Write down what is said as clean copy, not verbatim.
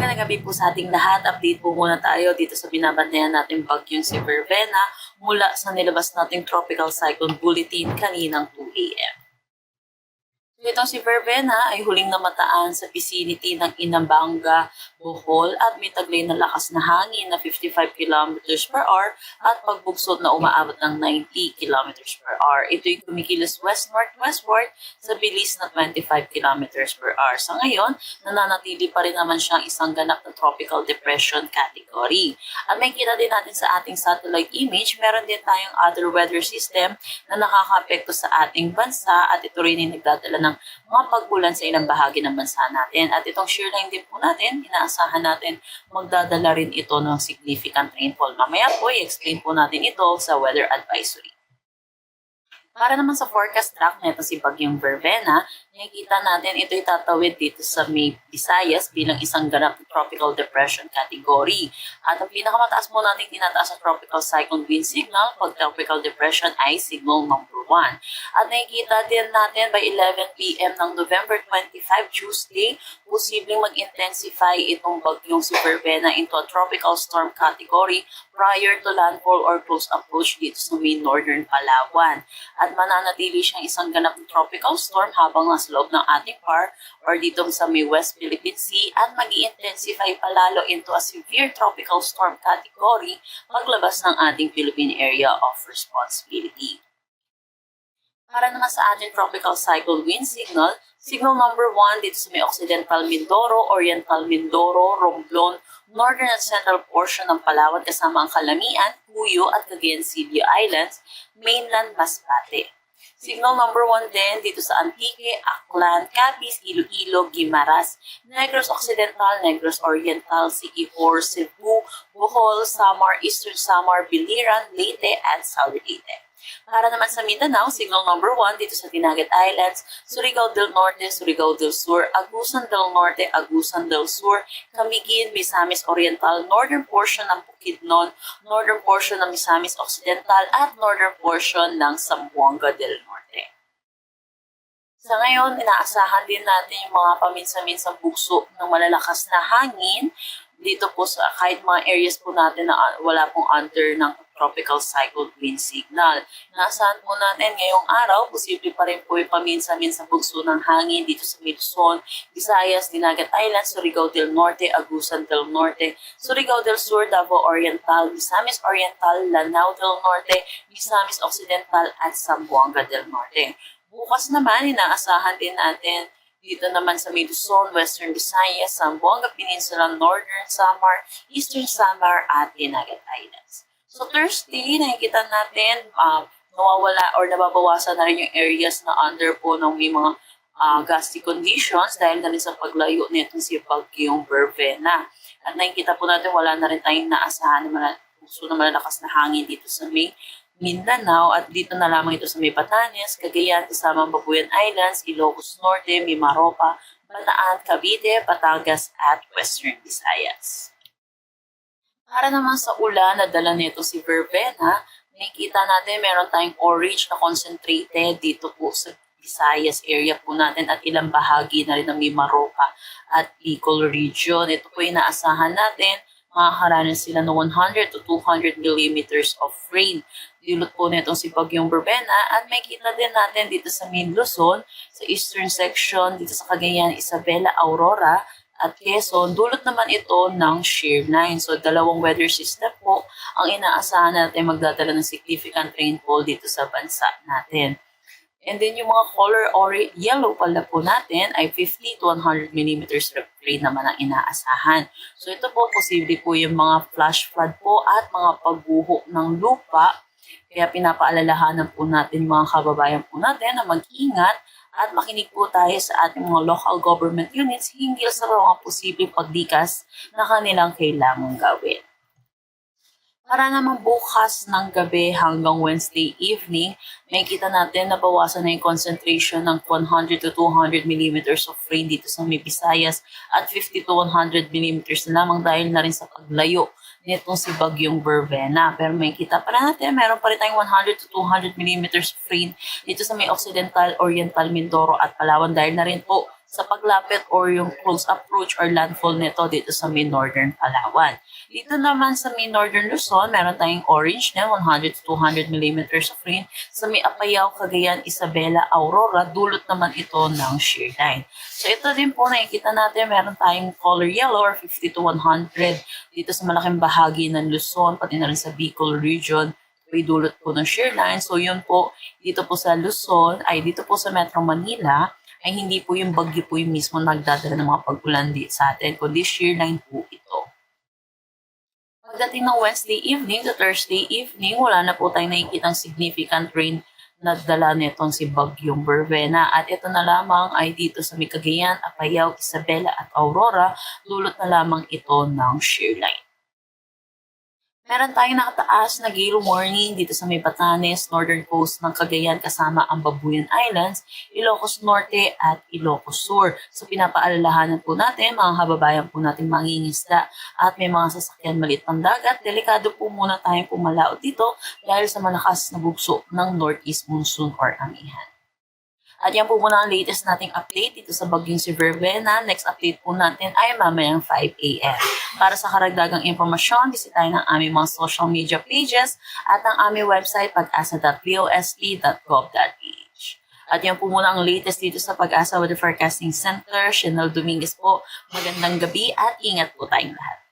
Magandang gabi po sa ating lahat. Update po muna tayo dito sa binabantayan natin bagyong si Vervena mula sa nilabas nating Tropical Cyclone Bulletin kaninang 2 a.m. Itong si Vervena ay huling namataan sa vicinity ng Inabanga, Bohol at may taglay na lakas na hangin na 55 km per hour at pagbugsod na umaabot ng 90 km per hour. Ito'y kumikilos west-northwestward sa bilis na 25 km per hour. Sa ngayon, nananatili pa rin naman siyang isang ganap na tropical depression category. At may kita din natin sa ating satellite image, meron din tayong other weather system na nakaka-apekto sa ating bansa at ito rin ay nagdadala ng mga pag-ulan sa ilang bahagi ng bansa natin. At itong shearline din po natin, inaasahan natin magdadala rin ito ng significant rainfall. Mamaya po, i-explain po natin ito sa weather advisory. Para naman sa forecast track nito si Bagyong Vervena, nakikita natin ito'y tatawid dito sa may Visayas bilang isang ganap na tropical depression category. At ang pinakamataas mo natin tinataas sa tropical cyclone wind signal pag tropical depression ay signal number 1. At nakikita din natin by 11 p.m. ng November 25, Tuesday, posibleng mag-intensify itong bagyong si Vervena into a tropical storm category prior to landfall or close approach dito sa may northern Palawan. At mananatili siyang isang ganap na tropical storm habang nasa loob ng ating PAR or dito sa may West Philippine Sea at mag-i-intensify palalo into a severe tropical storm category paglabas ng ating Philippine Area of Responsibility. Para naman sa ating tropical cyclone wind signal, signal number 1 dito sa may Occidental Mindoro, Oriental Mindoro, Romblon, northern at central portion ng Palawan kasama ang Calamian, Cuyo at Cagayan City Islands, mainland Masbate. Signal number 1 din dito sa Antique, Aklan, Capiz, Iloilo, Guimaras, Negros Occidental, Negros Oriental, Siquijor, Cebu, Bohol, Samar, Eastern Samar, Biliran, Leyte at Southern Leyte. Para naman sa Mindanao, signal number 1 dito sa Dinagat Islands, Surigao del Norte, Surigao del Sur, Agusan del Norte, Agusan del Sur, Camiguin, Misamis Oriental, northern portion ng Bukidnon, northern portion ng Misamis Occidental at northern portion ng Zamboanga del Norte. Sa ngayon, inaasahan din natin yung mga paminsan-minsang bugso ng malalakas na hangin dito po sa kahit mga areas po natin na wala pong under ng tropical cyclone wind signal. Naasahan po natin ngayong araw, posible pa rin po yung paminsan-minsang bugso ng hangin dito sa Luzon, Visayas, Dinagat Islands, Surigao del Norte, Agusan del Norte, Surigao del Sur, Davao Oriental, Misamis Oriental, Lanao del Norte, Misamis Occidental at Zamboanga del Norte. Bukas naman, inaasahan din natin dito naman sa Luzon, Western Visayas, Zamboanga Peninsula, Northern Samar, Eastern Samar at Dinagat Islands. So Thursday, nakikita natin nawawala or nababawasan na rin yung areas na under po ng may mga gusty conditions dahil na rin sa paglayo nitong si Bagyong Vervena. At nakikita po natin wala na rin tayong naasahan na malalakas na hangin dito sa may Mindanao at dito na lamang ito sa may Batanes, Cagayan, kasama ang Babuyan Islands, Ilocos Norte, Mimaropa, Bataan, Cavite, Batangas at Western Visayas. Para naman sa ulan na dala nito si Vervena, nakikita natin meron tayong orange na concentrated dito po sa Visayas area po natin at ilang bahagi na rin ng Mimaropa at Bicol region. Ito po yung inaasahan natin, makakaranas sila ng 100 to 200 millimeters of rain. Dilot po nitong si Bagyong Vervena at may kita din natin dito sa Main Luzon, sa eastern section, dito sa Cagayan, Isabela, Aurora, at Quezon, dulot naman ito ng shear line. So, dalawang weather system po ang inaasahan natin magdadala ng significant rainfall dito sa bansa natin. And then, yung mga color yellow pala po natin ay 50 to 100 millimeters of rain naman ang inaasahan. So, ito po, posible po yung mga flash flood po at mga pagbuho ng lupa. Kaya pinapaalalahanan po natin mga kababayan po natin na mag-ingat at makinig po tayo sa ating mga local government units hinggil sa mga posibleng pagdikas na kanilang kailangang gawin. Para naman bukas ng gabi hanggang Wednesday evening, makikita natin na bawasan na yung concentration ng 100 to 200 millimeters of rain dito sa may Visayas at 50 to 100 millimeters na lamang dahil na rin sa paglayo nitong si Bagyong Vervena. Pero makikita pa natin, meron pa rin tayong 100 to 200 millimeters of rain dito sa may Occidental, Oriental, Mindoro at Palawan dahil na rin po sa paglapit or yung close approach or landfall nito dito sa may northern Palawan. Dito naman sa may northern Luzon, meron tayong orange na 100 to 200 millimeters of rain. Sa may Apayao, Cagayan, Isabela, Aurora, dulot naman ito ng shear line. So ito din po nakikita natin, meron tayong color yellow or 50 to 100 dito sa malaking bahagi ng Luzon, pati na rin sa Bicol region, may dulot po ng shear line. So yun po, dito po sa Luzon, dito po sa Metro Manila, ay hindi po yung bagyo po yung mismo nagdadala ng mga pag-ulan sa atin, kundi shear line po ito. Pagdating ng Wednesday evening to Thursday evening, wala na po tayong nakikitang significant rain na dala nitong si Bagyong Bervena. At ito na lamang ay dito sa may Cagayan, Apayao, Isabela at Aurora, dulot na lamang ito ng shear line. Meron tayong nakataas na gale warning dito sa may Batanes, northern coast ng Cagayan kasama ang Babuyan Islands, Ilocos Norte at Ilocos Sur. So pinapaalalahanan po natin mga kababayan po natin mangingisda at may mga sasakyan maliit ng dagat. Delikado po muna tayong pumalaot dito dahil sa malakas na bugso ng northeast monsoon or amihan. At yan po muna ang latest nating update dito sa bagyong si Bervena. Next update po natin ay mamayang 5 a.m. Para sa karagdagang impormasyon, bisitahin ang aming mga social media pages at ang aming website pag-asa.vost.gov.ph. At yan po muna ang latest dito sa Pag-asa Weather Forecasting Center. Chanel Dominguez po. Magandang gabi at ingat po tayong lahat.